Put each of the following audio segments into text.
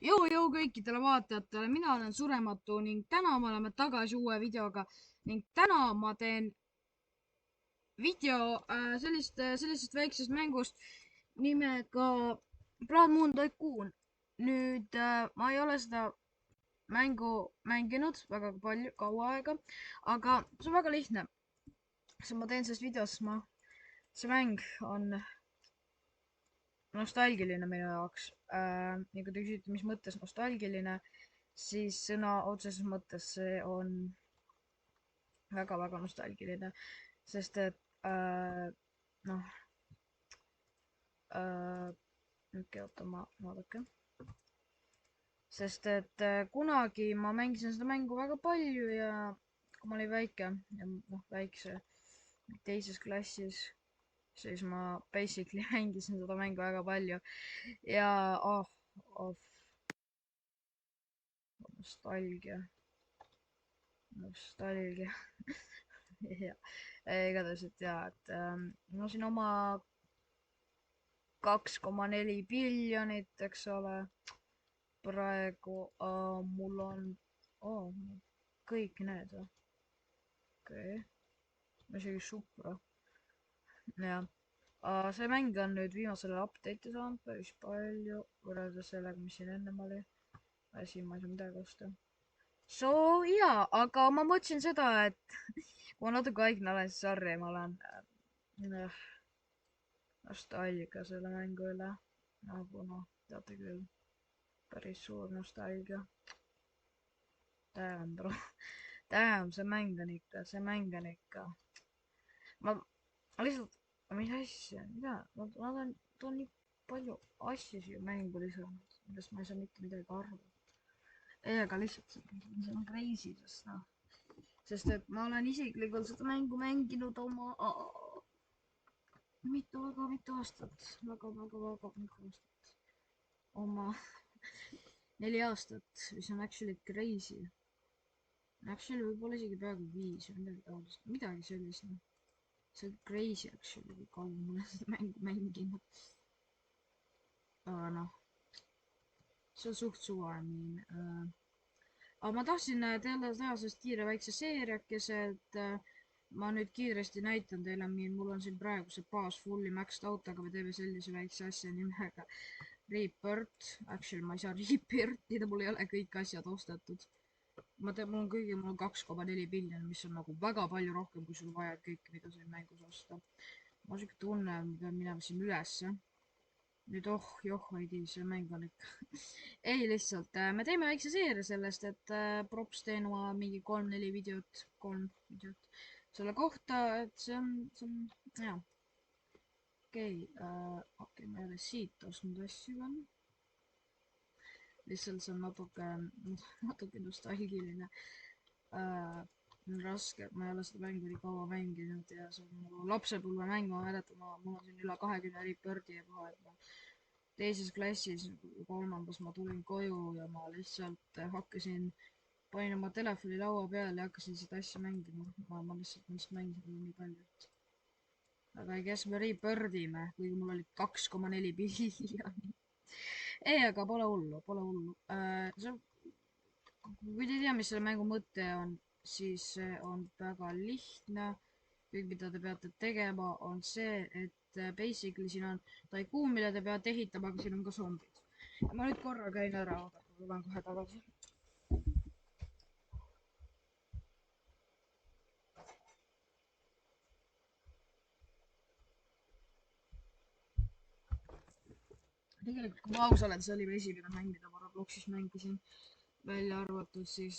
Jõu kõikidele vaatajatele, mina olen Surematu ning täna me oleme tagasi uue videoga ning täna ma teen video sellisest väiksest mängust nimega Blood Moon Tycoon. Nüüd ma ei ole seda mängu mänginud väga palju, kaua aega, aga see on väga lihtne. Ma teen sellest videost, see mäng on nostalgiline minu jaoks ja kui te küsite, mis mõttes nostalgiline, siis sõna otseses mõttes see on väga-väga nostalgiline, sest et noh oota, ma vaadake, sest et kunagi ma mängisin seda mängu väga palju ja kui ma olin väike ja väikse teises klassis, siis ma basically mängisin seda mängu väga palju ja nostalgia ja igatahes, et jaa, et no siin oma 2,4 biljonit, eks ole, praegu mul on kõik need okei, isegi supra, jah. See mäng on nüüd viimasel ajal update'i saanud päris palju võrreldes sellega, mis siin ennem oli. Siin ma ei saa midagi osta. Jaa, aga ma mõtlesin seda, et kui ma natuke haigna olen, siis sorry, ma olen nostalgia selle mängu üle. Nagu teate küll, päris suur nostalgia. Damn, bro. Damn, see mäng on ikka. Ma lihtsalt, mis asja, mida? Ma toon nii palju asju siia mängu lisanud, millest ma ei saa mitte midagi aru. Ei, aga lihtsalt see on crazy, sest et ma olen isiklikult seda mängu mänginud oma mitu aastat, väga mitu aastat. Oma 4 aastat, mis on actually crazy. Actually võib-olla isegi peaaegu 5 või midagi taolist, midagi sellist. See on crazy actually, kui kaua ma olen seda mängu mänginud. Aga noh, see on suht suva. Aga ma tahtsin teha sellest kiire väikse seeriakese, et ma nüüd kiiresti näitan teile, mul on siin praegu see baas fully maxed out, aga me teeme sellise väikse asja nimega Rebirth. Actually ma ei saa Rebirthida, mul ei ole kõik asjad ostetud. Mul on 2,4 biljonit, mis on nagu väga palju rohkem, kui sul vaja kõike, mida siin mängus osta. Ma siuke tunne, ma pean minema siin ülesse. Nüüd ei tea, see mäng on ikka ei, lihtsalt me teeme väikse seeria sellest, et props teen oma mingi 3 videot selle kohta, et see on hea. Okei, ma ei ole siit ostnud asju veel. Lihtsalt see on natuke nostalgiline. Raske, ma ei ole seda mängu nii kaua mänginud ja see on mu lapsepõlve mäng, ma mäletan, mul on siin üle 20 Rebirthi juba, et ma teises klassis, 3. ma tulin koju ja ma lihtsalt panin oma telefoni laua peale ja hakkasin seda asja mängima. Ma lihtsalt mängisin nii palju, et aga ei guess me Rebirthime, kuigi mul oli 2,4 biljonit. Ei, aga pole hullu. Kui te ei tea, mis selle mängu mõte on, siis see on väga lihtne. Kõik, mida te peate tegema, on see, et basically siin on Tycoon, mille te peate ehitama, aga siin on ka zombid. Ma nüüd korra käin ära, oodake, ma tulen kohe tagasi. Tegelikult, kui ma aus olen, see oli esimene mäng, mida ma Robloxis mängisin. Välja arvatud siis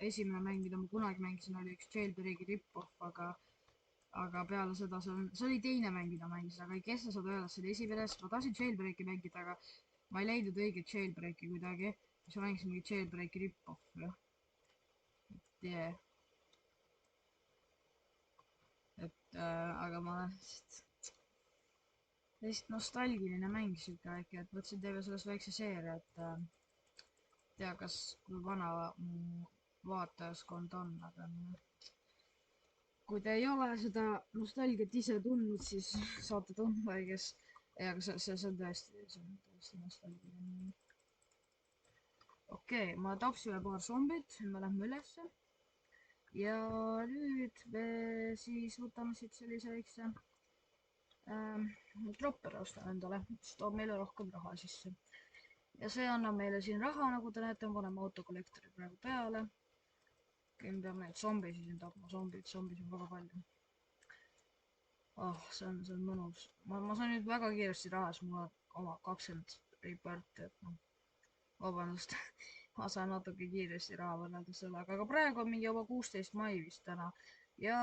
esimene mäng, mida ma kunagi mängisin, oli üks Jailbreaki rip-off, aga peale seda see oli teine mäng, mida mängisin, aga ei kesta seda öelda, see oli esimene, sest ma tahtsin Jailbreaki mängida, aga ma ei leidnud õiget Jailbreaki kuidagi, siis ma mängisin mingi Jailbreaki rip-off, jah. Aga ma lihtsalt nostalgiline mäng siuke väike, et mõtlesin teile sellest väikse seeria, et tea, kui vana mu vaatajaskond on, aga kui te ei ole seda nostalgiat ise tundnud, siis saate tundma, aga see on tõesti nostalgiline. okei, ma tapsime paar zombit, nüüd me lähme ülesse. ja nüüd me siis võtame siit sellise väikse dropper ostame endale, mis toob meile rohkem raha sisse. ja see annab meile siin raha, nagu te näete, me paneme autokollektori praegu peale. okei, me peame neid zombisid siin tapma, zombis on väga palju. see on mõnus. ma sain nüüd väga kiiresti raha, sest mul on oma 20 rebirth'i, et noh, vabandust ma saan natuke kiiresti raha võrreldes sellega, aga praegu on mingi juba 16 mai vist täna ja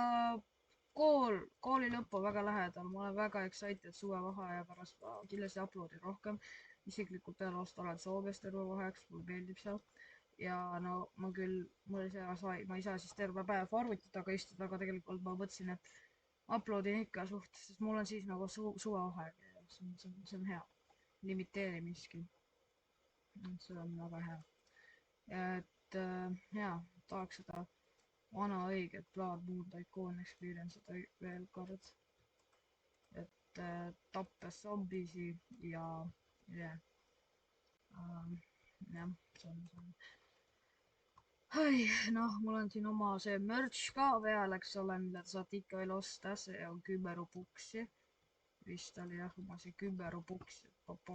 kooli lõpp on väga lähedal, ma olen väga excited suvevaheaja pärast, ma kindlasti uploadin rohkem, isiklikult tõenäoliselt olen Soomes terve vaheaks, mulle meeldib seal. ja no mul ma ei saa siis terve päev arvuti taga istuda, aga tegelikult ma mõtlesin, et uploadin ikka suht, sest mul on siis nagu suvevaheaeg ja see on hea, limiteerimiski. see on väga hea. et jaa, tahaks seda vana õiget Blood Moon Tycoon experience'ida veel kord. et tappes zombisi ja jah, see on. noh, mul on siin oma see merch ka peal, eks ole, mille te saate ikka veel osta, see on 10 rupuksi. vist oli jah, oma see 10 rupuksi,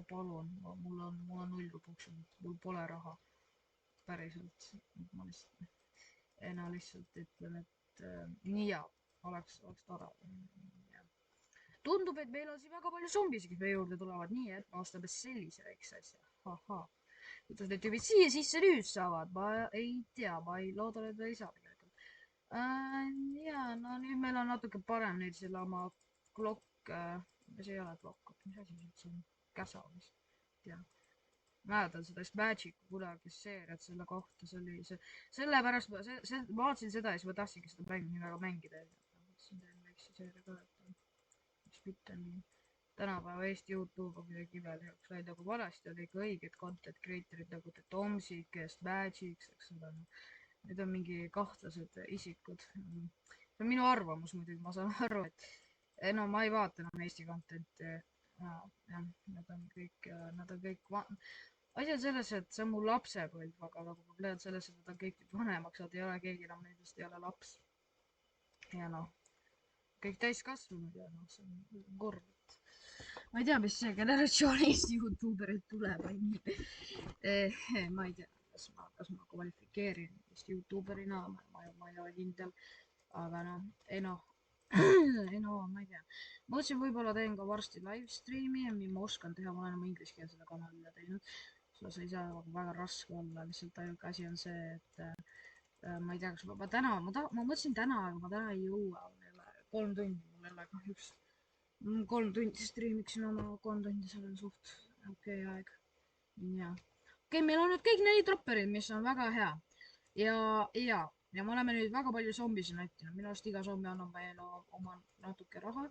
palun, mul on 0 rupuksi, mul pole raha. päriselt, ma lihtsalt ütlen, et nii ja, oleks tore. tundub, et meil on siin väga palju zombisi, kes meie juurde tulevad, nii et me ostame sellise väikse asja. kuidas need tüübid siia sisse nüüd saavad, ma ei tea, ma ei loodan, et ei saa tegelikult. ja no nüüd meil on natuke parem neid selle oma klokk, see ei ole klokk, mis asi see on, käsa vist, ei tea. mäletan seda Magic'u kunagi seeriat selle kohta, see oli see, sellepärast ma vaatasin seda ja siis ma tahtsingi seda mängu nii väga mängida. mõtlesin, teen väikse seeria ka, et miks mitte nii. tänapäeva Eesti Youtube on midagi imeliseks läinud, aga vanasti oli ikka õiged content creator'id nagu The Tomsik, Guest Magics, eks ole. Need on mingi kahtlased isikud. see on minu arvamus muidugi, ma saan aru, et no ma ei vaata enam Eesti content'i. jah, nad on kõik asi on selles, et see on mu lapsepõlv, aga nagu probleem on selles, et nad on kõik nüüd vanemaks saanud, ei ole keegi enam nendest ei ole laps. ja noh, kõik täiskasvanud ja noh, see on kurb. ma ei tea, mis see generatsioonist Youtuberit tuleb või nii. ma ei tea, kas ma kvalifikeerin vist Youtuberina, ma ei ole kindel, aga noh, ei noh, ma ei tea. ma mõtlesin, võib-olla teen ka varsti live stream'i ja ma oskan teha, ma olen oma ingliskeelsele kanalile teinud. see ei saa väga raske olla, lihtsalt ainuke asi on see, et ma ei tea, kas ma täna, ma mõtlesin täna, aga ma täna ei jõua, 3 tundi mul jälle kahjuks. 3 tundi striimiksin oma, 3 tundi, see on suht okei aeg. ja okei, meil on nüüd kõik 4 dropperid, mis on väga hea. ja me oleme nüüd väga palju zombisi näittinud, minu arust iga zombi annab meile oma natuke raha.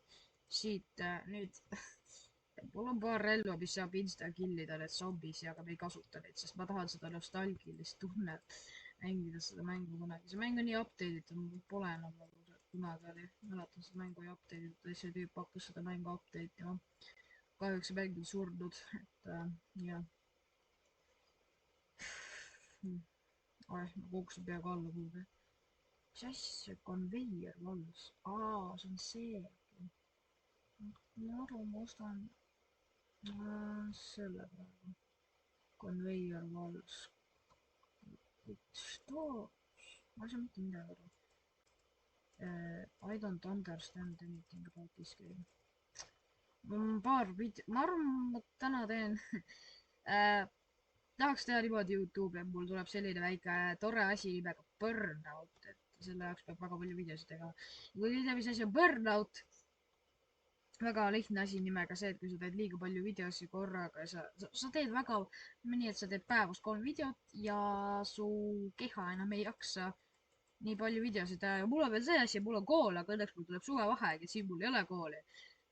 siit nüüd mul on paar relva, mis saab insta killida need zombisi, aga me ei kasuta neid, sest ma tahan seda nostalgilist tunnet mängida seda mängu kunagi. see mäng on nii update itud, mul pole enam nagu see kunagi oli. mäletan seda mängu ei update itud, see tüüp hakkas seda mängu update ima. kahjuks see mäng on surnud, et jah. ma kukkusin peaaegu alla kuhugi. mis asja, conveyor valves, see on see. ma arvan, ma ostan selle praegu. Conveyor valves. Что? ma ei saa mitte midagi aru. I don't understand anything about this game. paar video, ma arvan, ma täna teen tahaks teha niimoodi Youtube'i, et mul tuleb selline väike tore asi nimega Burnout, et selle jaoks peab väga palju videosid tegema. kui ei tea, mis asi on Burnout, väga lihtne asi nimega see, et kui sa teed liiga palju videosid korraga ja sa teed väga, nii et sa teed päevas 3 videot ja su keha enam ei jaksa nii palju videosid teha ja mul on veel see asi, mul on kool, aga õnneks mul tuleb suvevaheaeg ja siin mul ei ole kooli.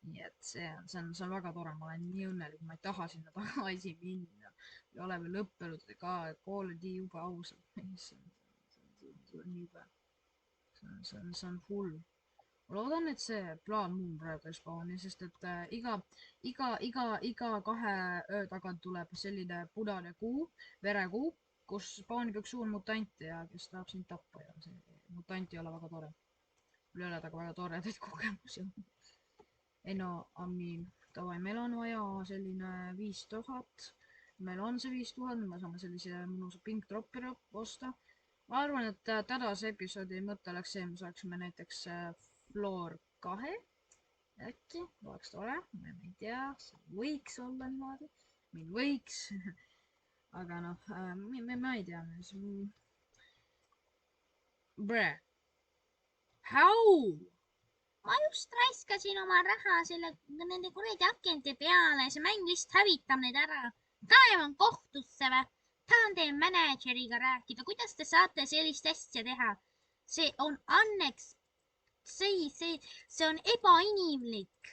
nii et see on väga tore, ma olen nii õnnelik, ma ei taha sinna tagasi minna. ei ole veel lõppenud ka, kool on nii jube ausalt. see on nii jube. see on hull. ma loodan, et see Blood Moon praegu ei spaani, sest et iga 2 öö tagant tuleb selline punane kuu, verekuu kus spawnib üks suur mutant ja kes tahab sind tappa ja see mutant ei ole väga tore. mul ei ole temaga väga toredaid kogemusi. ei no, davai, meil on vaja selline 5000. meil on see 5000, me saame sellise mõnusa pink dropperi osta. ma arvan, et tänase episoodi mõte oleks see, me saaksime näiteks floor 2. äkki oleks tore, ma ei tea, see võiks olla niimoodi, meil võiks aga noh, ma ei tea, how? ma just raiskasin oma raha nende kuradi akende peale, see mäng lihtsalt hävitab neid ära. kaevan kohtusse või? tahan teie mänedžeriga rääkida, kuidas te saate sellist asja teha? see on anneks, see on ebainimlik.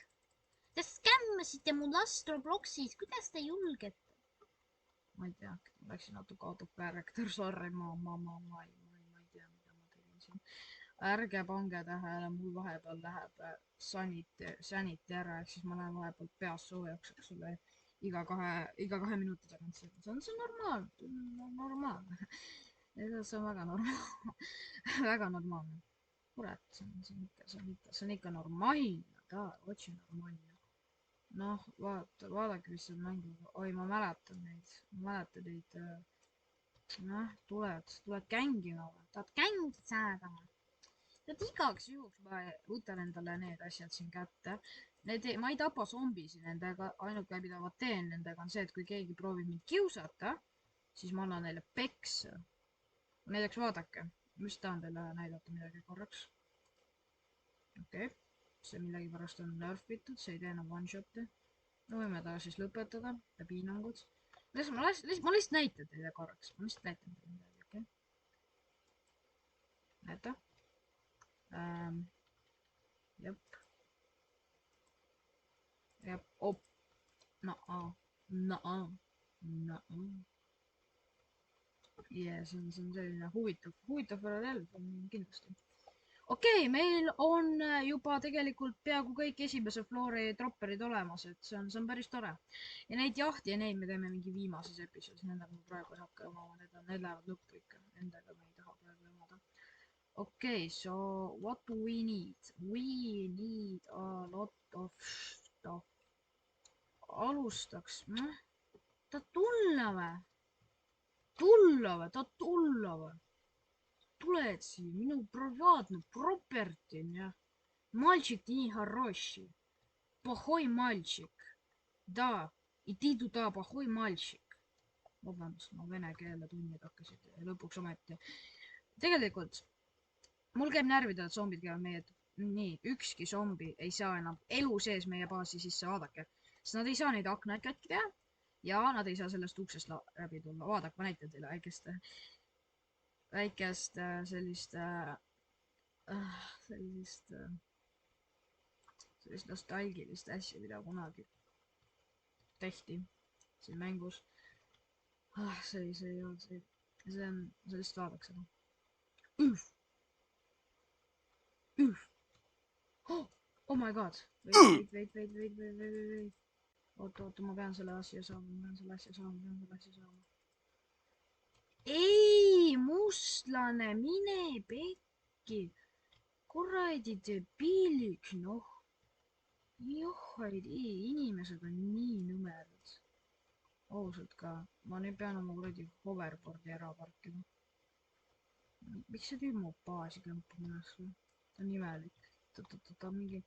Te skämmasite mu last Robloxis, kuidas te julgete? ma ei tea, läksin natuke out of character, sorry, ma ei tea, mida ma tegin siin. ärge pange tähele, mul vahepeal läheb sanity ära, ehk siis ma lähen vahepeal peas soojaks, eks ole, iga kahe minuti tagant. see on normaalne. see on väga normaalne. väga normaalne. kurat, see on ikka normaalne, otsi normaalne. noh, vaadake, mis seal mängivad. oi, ma mäletan neid. noh, tuled gängima või? tahad gängi saada või? et igaks juhuks ma võtan endale need asjad siin kätte. ma ei tapa zombisi nendega, ainuke, mida ma teen nendega, on see, et kui keegi proovib mind kiusata, siis ma annan neile peksa. näiteks vaadake, mis tahan teile näidata midagi korraks. okei. see millegipärast on nerfitud, see ei tee enam one-shot'e. me võime ta siis lõpetada, piinangud. ma lihtsalt näitan teile korraks, okei. näete? jep. op. Ja see on selline huvitav paralleel kindlasti. okei, meil on juba tegelikult peaaegu kõik esimese floori dropperid olemas, et see on päris tore. ja neid me teeme mingi viimases episoodis, nendega ma praegu ei hakka jomama, need lähevad lõppu ikka, nendega me ei taha praegu jomada. okei, so what do we need? We need a lot of stuff. alustaks, ta tulla või? Tuled siia, minu privaatne property, jah. Мальчик не хороший. Плохой мальчик. Да, иди туда, плохой мальчик. vabandust, ma vene keele tunnid hakkasid lõpuks ometi. tegelikult, mul käib närvidele, et zombid käivad meie, nii, ükski zombi ei saa enam elu sees meie baasi sisse, vaadake. sest nad ei saa neid aknaid katki teha ja nad ei saa sellest uksest läbi tulla. vaadake, ma näitan teile väikest sellist nostalgilist asja, mida kunagi tehti siin mängus. see ei olnud see. see lihtsalt vaadaks seda. Oh my god. Wait. oota, ma pean selle asja saama. ei, mustlane, mine pekki. kuradi debiilik, noh. inimesed on nii nõmedad. ausalt ka, ma nüüd pean oma kuradi hoverboardi ära parkima. miks see tüüp mu baasi kämpub ennast või? ta on imelik. ta on mingi,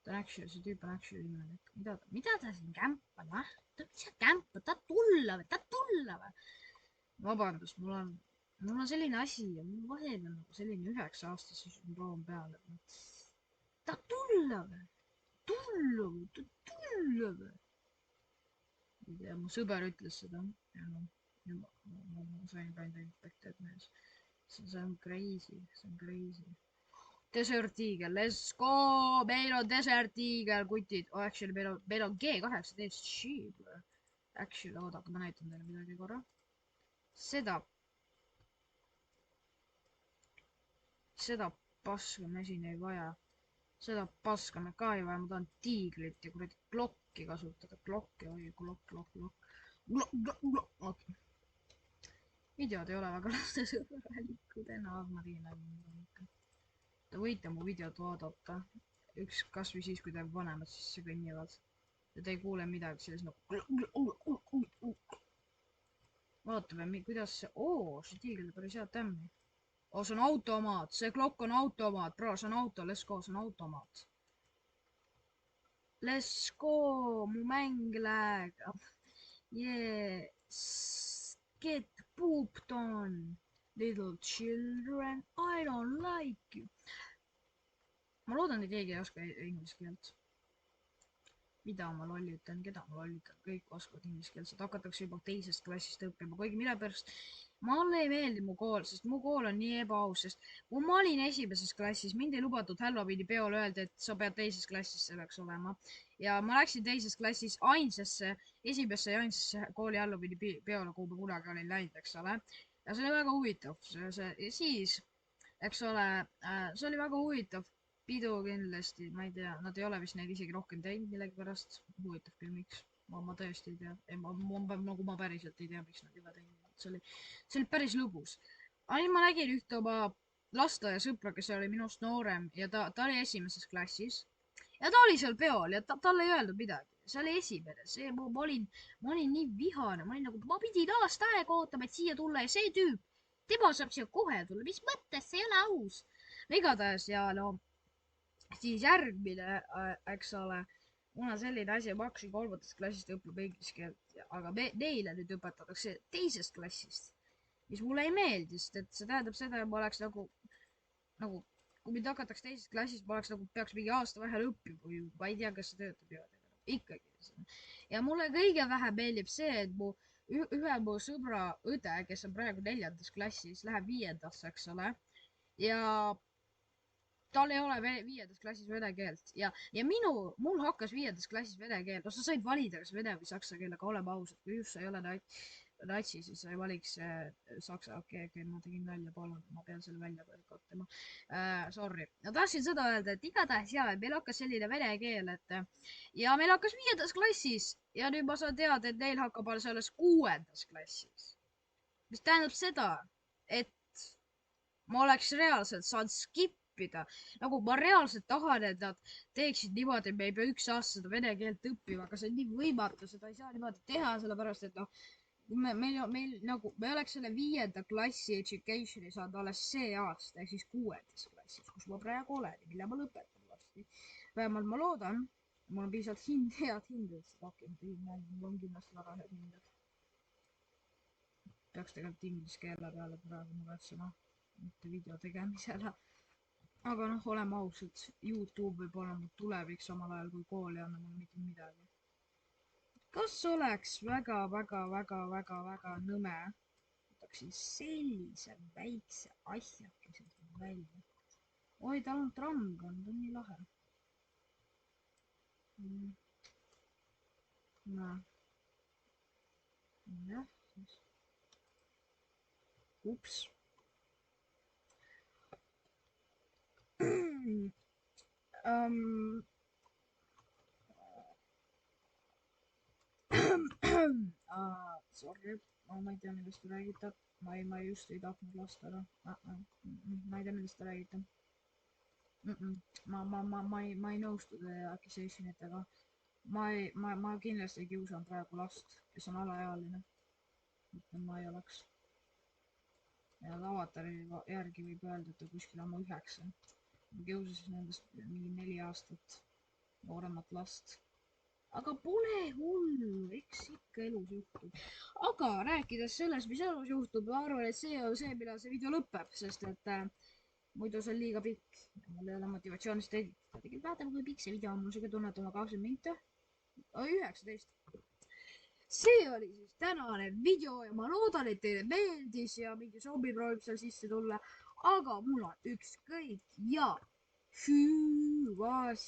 see tüüp on actually imelik. mida ta siin kämpab, ah? ta kämpab, ta tulla või? vabandust, mul on selline asi ja mul vahel on nagu selline 9-aastase sündroom peal, et ta tulla või? ei tea, mu sõber ütles seda ja ma sain kinda infected mees. see on crazy. Desert Eagle, let's go! meil on Desert Eagle, kutid. actually, meil on G18 sheep. actually, oodake, ma näitan teile midagi korra. seda paska me siin ei vaja. seda paska me ka ei vaja, ma tahan tiigrit ja kuradi klokki kasutada. Klokk. videod ei ole väga lastesõbralikud, Ene-Marina. Te võite mu videot vaadata, kasvõi siis, kui te vanemad sisse kõnnivad ja te ei kuule midagi sellist nagu vaatame, kuidas see, see tiiger päris head tämmi. See on automaat, see klokk on automaat, bro, see on auto, let's go, see on automaat. Let's go, mu mäng läheb. Yes, get pooped on. Little children, I don't like you. Ma loodan, et keegi ei oska inglise keelt. Mida ma lollitan, keda ma lollitan, kõik oskavad inglise keelt, seda hakatakse juba teisest klassist õppima, kuigi mille pärast mulle ei meeldi mu kool, sest mu kool on nii ebaaus, sest kui ma olin esimeses klassis, mind ei lubatud Halloweeni peol öelda, et sa pead teises klassis selleks olema. Ja ma läksin teises klassis esimesse ja ainsasse kooli Halloweeni peole, kuhu ma kunagi olin läinud, eks ole. Ja see oli väga huvitav, eks ole, see oli väga huvitav pidu kindlasti, ma ei tea, nad ei ole vist neid isegi rohkem teinud millegipärast, huvitav küll, miks, ma tõesti ei tea, nagu ma päriselt ei tea, miks nad ei ole teinud, see oli päris lõbus. Ma nägin ühte oma lasteaiasõpra, kes oli minust noorem ja ta oli esimeses klassis ja ta oli seal peol ja talle ei öeldud midagi, see oli esimene, ma olin nii vihane, ma olin nagu, ma pidin aasta aega ootama, et siia tulla ja see tüüp, tema saab siia kohe tulla, mis mõttes, see ei ole aus. Igatahes ja no siis järgmine, eks ole, mul on selline asi, ma hakkasin 3. klassist õppima inglise keelt, aga neile nüüd õpetatakse 2. klassist, mis mulle ei meeldi, sest et see tähendab seda, et ma oleks nagu, kui mind hakatakse 2. klassist, ma oleks nagu, peaks mingi aasta vahel õppima või ma ei tea, kas see töötab ikkagi. Ja mulle kõige vähem meeldib see, et ühe mu sõbra õde, kes on praegu 4. klassis, läheb 5. eks ole, ja tal ei ole 5. klassis vene keelt ja mul hakkas 5. klassis vene keel, no sa said valida, kas vene või saksa keel, aga oleme ausad, kui just sa ei ole natsi, siis sa ei valiks saksa, okei, ma tegin välja, palun, ma pean selle välja kattama, sorry. No tahtsin seda öelda, et igatahes jaa, et meil hakkas selline vene keel, et ja meil hakkas 5. klassis ja nüüd ma saan teada, et neil hakkab alles 6. klassis. Mis tähendab seda, et ma oleks reaalselt saanud nagu ma reaalselt tahan, et nad teeksid niimoodi, et me ei pea 1 aasta seda vene keelt õppima, aga see on nii võimatu, seda ei saa niimoodi teha, sellepärast et noh, meil me oleks selle 5. klassi education'i saanud alles see aasta, ehk siis 6. klassis, kus ma praegu olen ja mille ma lõpetan varsti. Vähemalt ma loodan, mul on piisavalt head hinded, seda mul on kindlasti väga head hinded. Peaks tegelikult inglise keele peale praegu muretsema, mitte video tegemisele. Aga noh, oleme ausad, YouTube võib olla mu tulevik samal ajal, kui kool ei anna mulle mitte midagi. Kas oleks väga nõme, võtaksin sellise väikse asjakese välja. Oi, tal on tramm, ta on nii lahe. Noh. Jah, siis. Ups. Sorry, ma ei tea, millest te räägite. Ma just ei tahtnud lasta ära. Ma ei tea, millest te räägite. Ma ei nõustu teie accusationitega. Ma kindlasti ei kiusanud praegu last, kes on alaealine. Ma ei oleks. Ja avatari järgi võib öelda, et ta kuskil ammu 9. Ma kiusasin nendest mingi 4 aastat nooremat last. Aga pole hullu, eks ikka elus juhtub. Aga rääkides sellest, mis elus juhtub, ma arvan, et see on see, millal see video lõpeb, sest et muidu see on liiga pikk. Mul ei ole motivatsioonist editada. Tegelikult vaatame, kui pikk see video on, mul siuke tunne, et oma 20 minti. 19. See oli siis tänane video ja ma loodan, et teile meeldis ja mingi zombi proovib seal sisse tulla. Aga mul on ükskõik ja hüvasti.